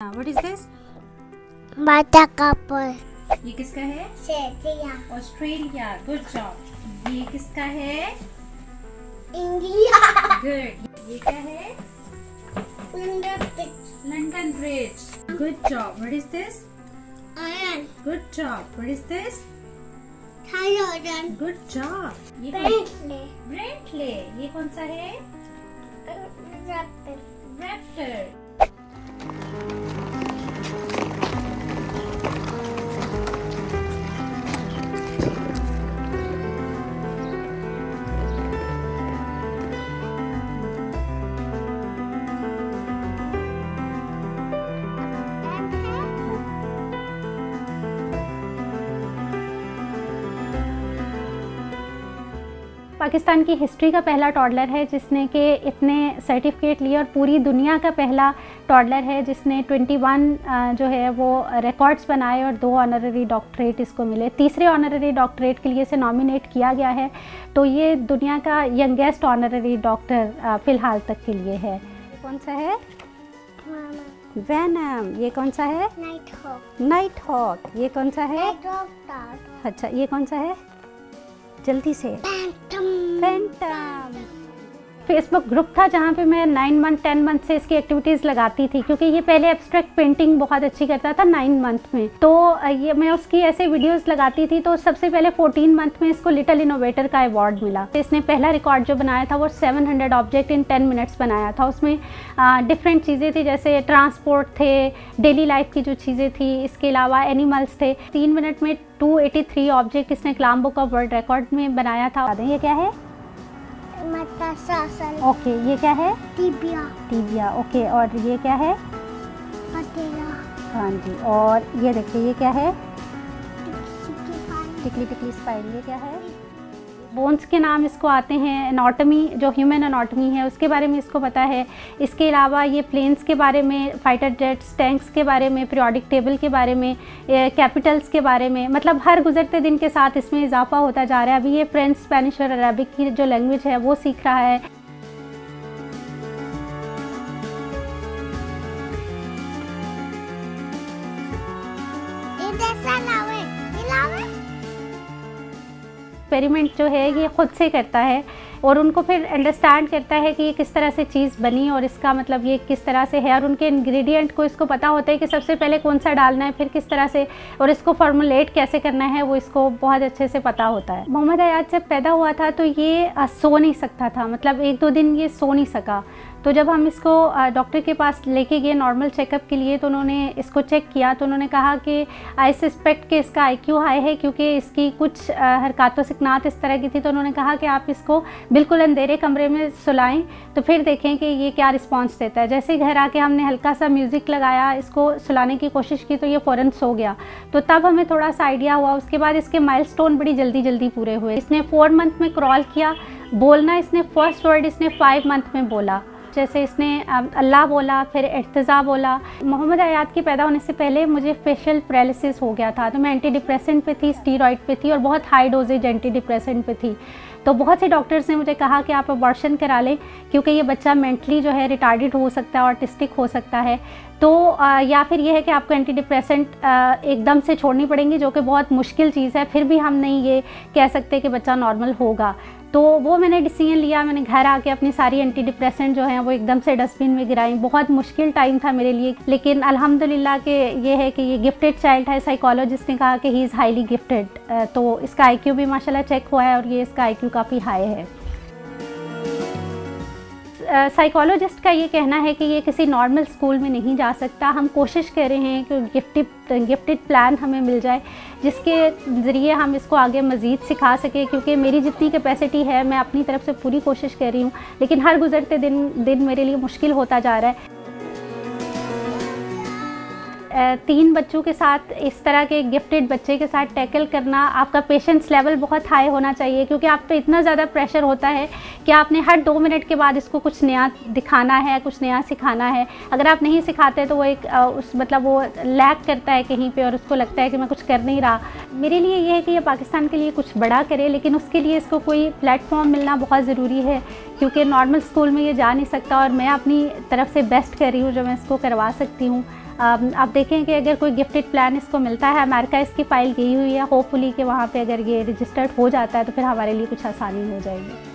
What is this? Buttercup. ये किसका है? Australia. ऑस्ट्रेलिया. Good job. ये किसका है? India. गुड. ये क्या है? London bridge. Good job. What is this? Iron. Good job. What is this? Thailand. Good job. ये Bentley. ब्रेंटले. ये कौन सा है? Raptor. रैप्टर. पाकिस्तान की हिस्ट्री का पहला टॉडलर है जिसने के इतने सर्टिफिकेट लिए और पूरी दुनिया का पहला टॉडलर है जिसने 21 जो है वो रिकॉर्ड्स बनाए और 2 ऑनररी डॉक्टरेट इसको मिले। तीसरे ऑनररी डॉक्टरेट के लिए इसे नॉमिनेट किया गया है, तो ये दुनिया का यंगेस्ट ऑनररी डॉक्टर फ़िलहाल तक के लिए है। ये कौन सा है? वेनम. ये कौन सा है? Night hawk. ये कौन सा है? अच्छा, ये कौन सा है? जल्दी से. फैंटम. फेसबुक ग्रुप था जहाँ पे मैं 9 मंथ 10 मंथ से इसकी एक्टिविटीज़ लगाती थी, क्योंकि ये पहले एब्स्ट्रैक्ट पेंटिंग बहुत अच्छी करता था 9 मंथ में, तो ये मैं उसकी ऐसे वीडियोस लगाती थी। तो सबसे पहले 14 मंथ में इसको लिटिल इनोवेटर का अवार्ड मिला। तो इसने पहला रिकॉर्ड जो बनाया था वो 700 ऑब्जेक्ट इन 10 मिनट्स बनाया था। उसमें डिफरेंट चीज़ें थी, जैसे ट्रांसपोर्ट थे, डेली लाइफ की जो चीज़ें थी, इसके अलावा एनिमल्स थे। 3 मिनट में 283 ऑब्जेक्ट इसने कलाम बुक ऑफ वर्ल्ड रिकॉर्ड में बनाया था। ये क्या है? ओके. ये क्या है? टीबिया. ओके. और ये क्या है? हाँ जी. और ये देखिए, ये क्या है? टिकली स्पाइन. ये क्या है? बोन्स के नाम इसको आते हैं। एनाटॉमी, जो ह्यूमन एनाटॉमी है उसके बारे में इसको पता है। इसके अलावा ये प्लेन्स के बारे में, फाइटर जेट्स, टैंक्स के बारे में, पीरियोडिक टेबल के बारे में, कैपिटल्स के बारे में, मतलब हर गुजरते दिन के साथ इसमें इजाफा होता जा रहा है। अभी ये फ्रेंच, स्पेनिश और अरबिक की जो लैंग्वेज है वो सीख रहा है। एक्सपेरिमेंट जो है ये ख़ुद से करता है और उनको फिर अंडरस्टैंड करता है कि ये किस तरह से चीज़ बनी और इसका मतलब ये किस तरह से है, और उनके इंग्रेडिएंट को इसको पता होता है कि सबसे पहले कौन सा डालना है, फिर किस तरह से, और इसको फॉर्मुलेट कैसे करना है, वो इसको बहुत अच्छे से पता होता है। मोहम्मद अयाद जब पैदा हुआ था तो ये सो नहीं सकता था, मतलब 1-2 दिन ये सो नहीं सका। तो जब हम इसको डॉक्टर के पास लेके गए नॉर्मल चेकअप के लिए, तो उन्होंने इसको चेक किया तो उन्होंने कहा कि आई सस्पेक्ट कि इसका IQ हाई है, क्योंकि इसकी कुछ हरकत सिकनात इस तरह की थी। तो उन्होंने कहा कि आप इसको बिल्कुल अंधेरे कमरे में सुलाएं तो फिर देखें कि ये क्या रिस्पांस देता है। जैसे घर आके हमने हल्का सा म्यूज़िक लगाया, इसको सुलाने की कोशिश की, तो ये फ़ौरन सो गया। तो तब हमें थोड़ा सा आइडिया हुआ। उसके बाद इसके माइलस्टोन बड़ी जल्दी पूरे हुए। इसने 4 मंथ में क्रॉल किया। बोलना इसने फर्स्ट वर्ड इसने 5 मंथ में बोला। जैसे इसने अल्लाह बोला, फिर इर्तिज़ा बोला। मोहम्मद अयाद के पैदा होने से पहले मुझे फेशियल पैरालिसिस हो गया था, तो मैं एंटी डिप्रेसेंट पे थी, स्टीरॉइड पे थी और बहुत हाई डोजेज एंटी डिप्रेसेंट पे थी। तो बहुत से डॉक्टर्स ने मुझे कहा कि आप अबॉर्शन करा लें, क्योंकि ये बच्चा मेंटली जो है रिटार्डेड हो सकता है, ऑटिस्टिक हो सकता है। तो या फिर ये है कि आपको एंटी डिप्रेसेंट एकदम से छोड़नी पड़ेंगी, जो कि बहुत मुश्किल चीज़ है। फिर भी हम नहीं ये कह सकते कि बच्चा नॉर्मल होगा। तो वो मैंने डिसीजन लिया। मैंने घर आके अपनी सारी एंटी डिप्रेसेंट जो हैं वो एकदम से डस्टबिन में गिराई। बहुत मुश्किल टाइम था मेरे लिए, लेकिन अल्हम्दुलिल्लाह के ये है कि ये गिफ्टेड चाइल्ड है। साइकोलॉजिस्ट ने कहा कि ही इज़ हाईली गिफ्टेड, तो इसका IQ भी माशाल्लाह चेक हुआ है और ये इसका IQ काफ़ी हाई है। साइकोलॉजिस्ट का ये कहना है कि ये किसी नॉर्मल स्कूल में नहीं जा सकता। हम कोशिश कर रहे हैं कि गिफ्टेड प्लान हमें मिल जाए, जिसके ज़रिए हम इसको आगे मज़ीद सिखा सकें, क्योंकि मेरी जितनी कैपेसिटी है मैं अपनी तरफ से पूरी कोशिश कर रही हूँ, लेकिन हर गुज़रते दिन मेरे लिए मुश्किल होता जा रहा है। 3 बच्चों के साथ इस तरह के गिफ्टेड बच्चे के साथ टैकल करना, आपका पेशेंस लेवल बहुत हाई होना चाहिए, क्योंकि आप पे इतना ज़्यादा प्रेशर होता है कि आपने हर 2 मिनट के बाद इसको कुछ नया दिखाना है, कुछ नया सिखाना है। अगर आप नहीं सिखाते तो वो एक वो लैक करता है कहीं पे और उसको लगता है कि मैं कुछ कर नहीं रहा। मेरे लिए ये है कि ये पाकिस्तान के लिए कुछ बड़ा करे, लेकिन उसके लिए इसको कोई प्लेटफॉर्म मिलना बहुत ज़रूरी है, क्योंकि नॉर्मल स्कूल में ये जा नहीं सकता और मैं अपनी तरफ से बेस्ट कर रही हूँ जो मैं इसको करवा सकती हूँ। आप देखें कि अगर कोई गिफ्टेड प्लान इसको मिलता है, अमेरिका इसकी फ़ाइल गई हुई है, होपफुली कि वहाँ पे अगर ये रजिस्टर्ड हो जाता है तो फिर हमारे लिए कुछ आसानी हो जाएगी।